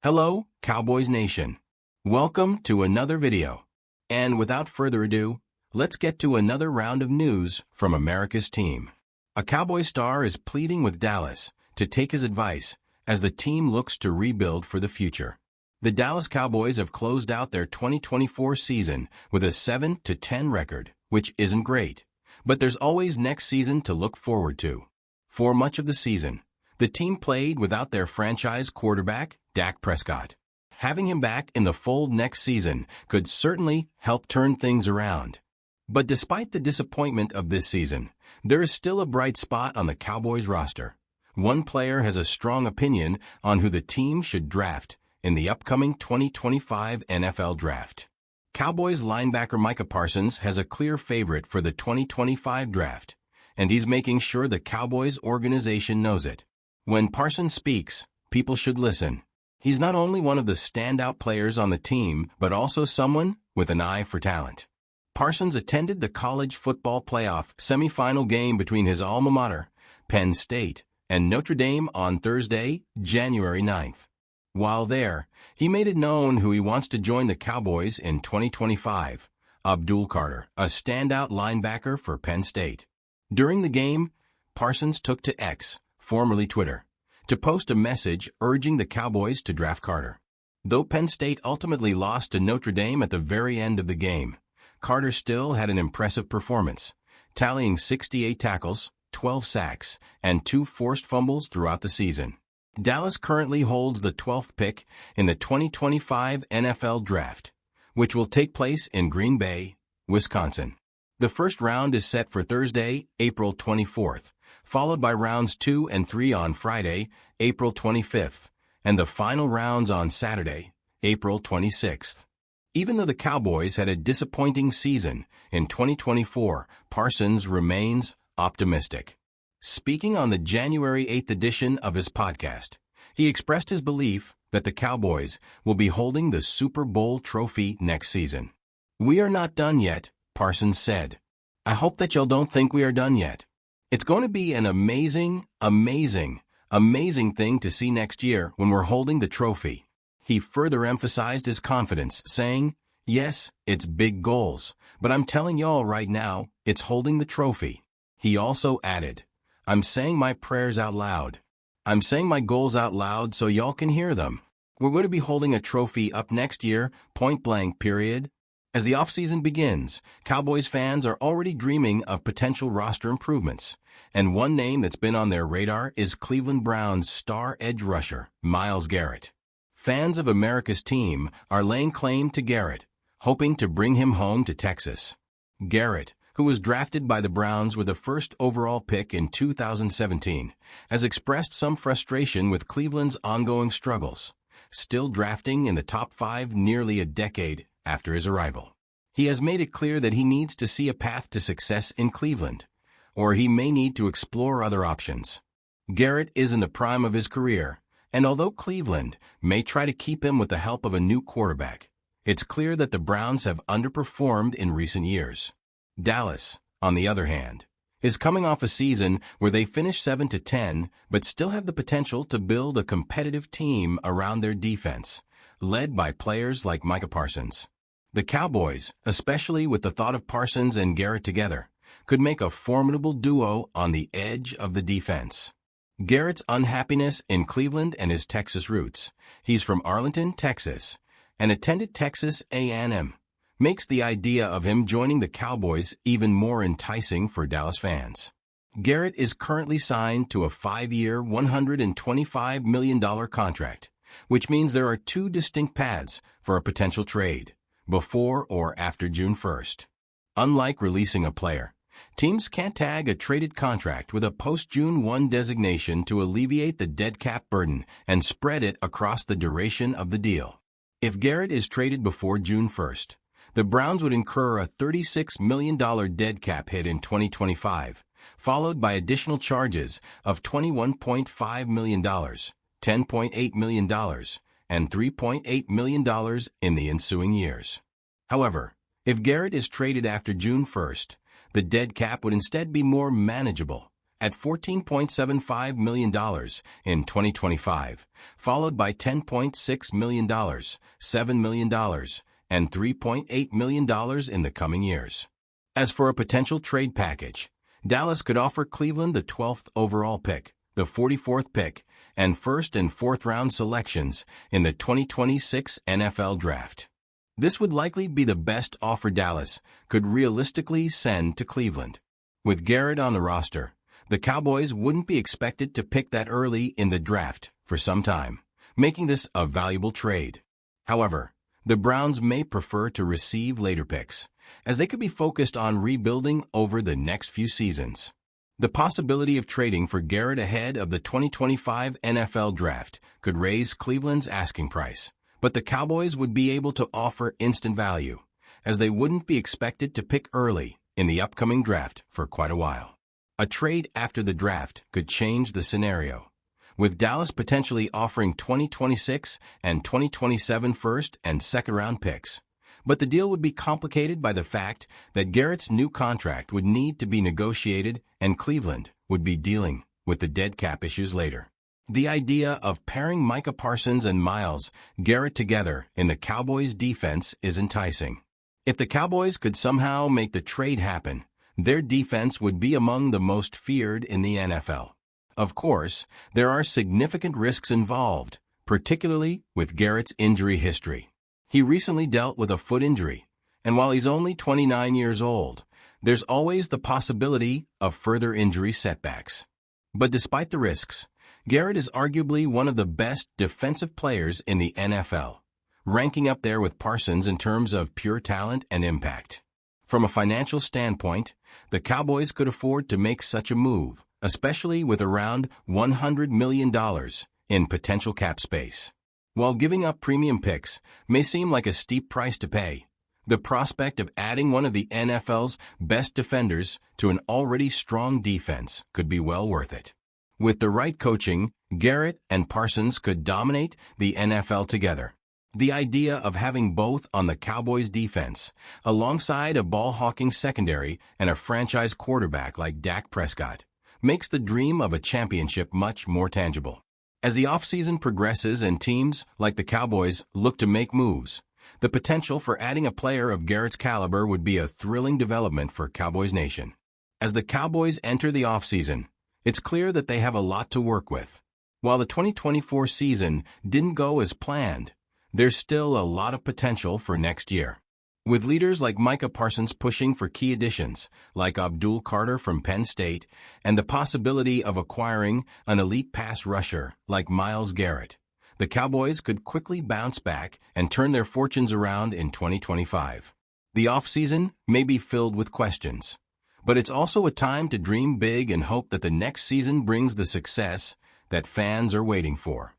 Hello, Cowboys Nation. Welcome to another video. And without further ado, let's get to another round of news from America's team. A Cowboys star is pleading with Dallas to take his advice as the team looks to rebuild for the future. The Dallas Cowboys have closed out their 2024 season with a 7-10 record, which isn't great, but there's always next season to look forward to. For much of the season, the team played without their franchise quarterback, Dak Prescott. Having him back in the fold next season could certainly help turn things around. But despite the disappointment of this season, there is still a bright spot on the Cowboys roster. One player has a strong opinion on who the team should draft in the upcoming 2025 NFL Draft. Cowboys linebacker Micah Parsons has a clear favorite for the 2025 Draft, and he's making sure the Cowboys organization knows it. When Parsons speaks, people should listen. He's not only one of the standout players on the team, but also someone with an eye for talent. Parsons attended the college football playoff semifinal game between his alma mater, Penn State, and Notre Dame on Thursday, January 9th. While there, he made it known who he wants to join the Cowboys in 2025, Abdul Carter, a standout linebacker for Penn State. During the game, Parsons took to X, formerly Twitter, to post a message urging the Cowboys to draft Carter. Though Penn State ultimately lost to Notre Dame at the very end of the game, Carter still had an impressive performance, tallying 68 tackles, 12 sacks, and 2 forced fumbles throughout the season. Dallas currently holds the 12th pick in the 2025 NFL Draft, which will take place in Green Bay, Wisconsin. The first round is set for Thursday, April 24th, followed by rounds 2 and 3 on Friday, April 25th, and the final rounds on Saturday, April 26th. Even though the Cowboys had a disappointing season in 2024, Parsons remains optimistic. Speaking on the January 8th edition of his podcast, he expressed his belief that the Cowboys will be holding the Super Bowl trophy next season. "We are not done yet," Parsons said. "I hope that y'all don't think we are done yet. It's going to be an amazing thing to see next year when we're holding the trophy." He further emphasized his confidence, saying, "Yes, it's big goals, but I'm telling y'all right now, it's holding the trophy." He also added, "I'm saying my prayers out loud. I'm saying my goals out loud so y'all can hear them. We're going to be holding a trophy up next year, point blank, period." As the offseason begins, Cowboys fans are already dreaming of potential roster improvements, and one name that's been on their radar is Cleveland Browns star edge rusher, Myles Garrett. Fans of America's team are laying claim to Garrett, hoping to bring him home to Texas. Garrett, who was drafted by the Browns with the first overall pick in 2017, has expressed some frustration with Cleveland's ongoing struggles, still drafting in the top 5 nearly a decade after his arrival. He has made it clear that he needs to see a path to success in Cleveland, or he may need to explore other options. Garrett is in the prime of his career, and although Cleveland may try to keep him with the help of a new quarterback, it's clear that the Browns have underperformed in recent years. Dallas, on the other hand, is coming off a season where they finished 7-10 but still have the potential to build a competitive team around their defense, led by players like Micah Parsons. The Cowboys, especially with the thought of Parsons and Garrett together, could make a formidable duo on the edge of the defense. Garrett's unhappiness in Cleveland and his Texas roots, he's from Arlington, Texas, and attended Texas A&M, makes the idea of him joining the Cowboys even more enticing for Dallas fans. Garrett is currently signed to a 5-year, $125 million contract, which means there are 2 distinct paths for a potential trade, before or after June 1st. Unlike releasing a player, teams can't tag a traded contract with a post-June 1 designation to alleviate the dead cap burden and spread it across the duration of the deal. If Garrett is traded before June 1st, the Browns would incur a $36 million dead cap hit in 2025, followed by additional charges of $21.5 million, $10.8 million, and $3.8 million in the ensuing years. However, if Garrett is traded after June 1st, the dead cap would instead be more manageable, at $14.75 million in 2025, followed by $10.6 million, $7 million, and $3.8 million in the coming years. As for a potential trade package, Dallas could offer Cleveland the 12th overall pick, the 44th pick, and first and fourth round selections in the 2026 NFL Draft. This would likely be the best offer Dallas could realistically send to Cleveland. With Garrett on the roster, the Cowboys wouldn't be expected to pick that early in the draft for some time, making this a valuable trade. However, the Browns may prefer to receive later picks, as they could be focused on rebuilding over the next few seasons. The possibility of trading for Garrett ahead of the 2025 NFL Draft could raise Cleveland's asking price, but the Cowboys would be able to offer instant value, as they wouldn't be expected to pick early in the upcoming draft for quite a while. A trade after the draft could change the scenario, with Dallas potentially offering 2026 and 2027 first and second round picks. But the deal would be complicated by the fact that Garrett's new contract would need to be negotiated and Cleveland would be dealing with the dead cap issues later. The idea of pairing Micah Parsons and Myles Garrett together in the Cowboys' defense is enticing. If the Cowboys could somehow make the trade happen, their defense would be among the most feared in the NFL. Of course, there are significant risks involved, particularly with Garrett's injury history. He recently dealt with a foot injury, and while he's only 29 years old, there's always the possibility of further injury setbacks. But despite the risks, Garrett is arguably one of the best defensive players in the NFL, ranking up there with Parsons in terms of pure talent and impact. From a financial standpoint, the Cowboys could afford to make such a move, especially with around $100 million in potential cap space. While giving up premium picks may seem like a steep price to pay, the prospect of adding one of the NFL's best defenders to an already strong defense could be well worth it. With the right coaching, Garrett and Parsons could dominate the NFL together. The idea of having both on the Cowboys' defense, alongside a ball-hawking secondary and a franchise quarterback like Dak Prescott, makes the dream of a championship much more tangible. As the offseason progresses and teams like the Cowboys look to make moves, the potential for adding a player of Garrett's caliber would be a thrilling development for Cowboys Nation. As the Cowboys enter the offseason, it's clear that they have a lot to work with. While the 2024 season didn't go as planned, there's still a lot of potential for next year. With leaders like Micah Parsons pushing for key additions, like Abdul Carter from Penn State, and the possibility of acquiring an elite pass rusher like Myles Garrett, the Cowboys could quickly bounce back and turn their fortunes around in 2025. The offseason may be filled with questions, but it's also a time to dream big and hope that the next season brings the success that fans are waiting for.